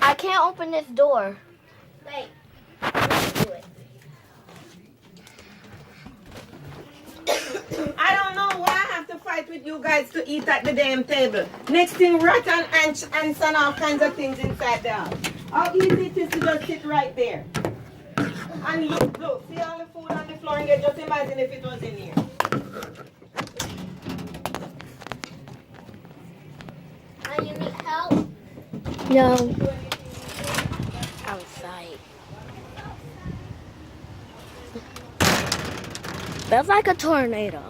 I can't open this door. Wait. Let me do it. I don't know why I have to fight with you guys to eat at the damn table. Next thing, rat and ants and all kinds of things inside the house. How easy it is to just sit right there. And look, see all the food on the floor and just imagine if it was in here. And you need help? No. Outside. Feels like a tornado.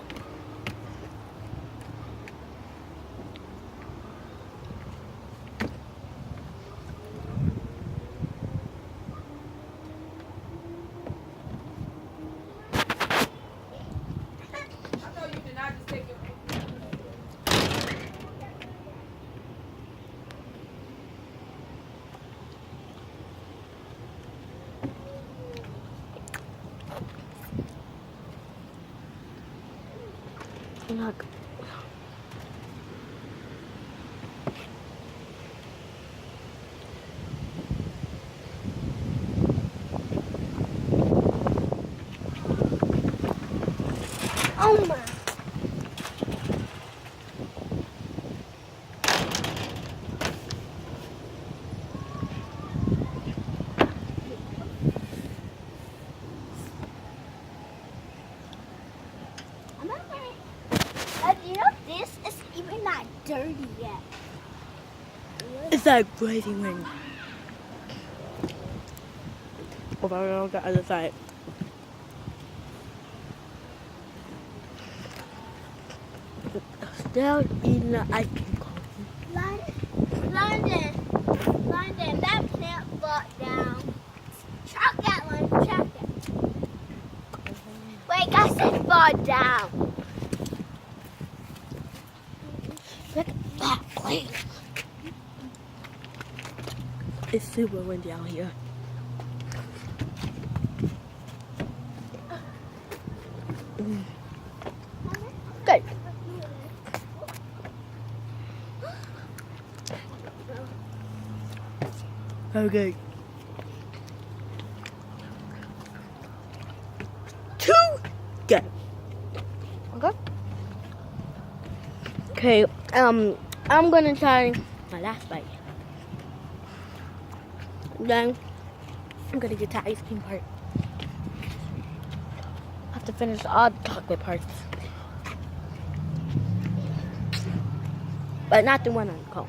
Look. Oh my. You know, this is even not dirty yet. It's like crazy wind. Over on the other side. Still eating the ice cream cone. London, that plant fell down. Chuck that one, chuck it. Wait, I said fall down. Look at that place. It's super windy out here. Good. Okay. 2, go. Okay. Okay, I'm gonna try my last bite. Then I'm gonna get to ice cream part. I have to finish all the chocolate parts. But not the one on the cone.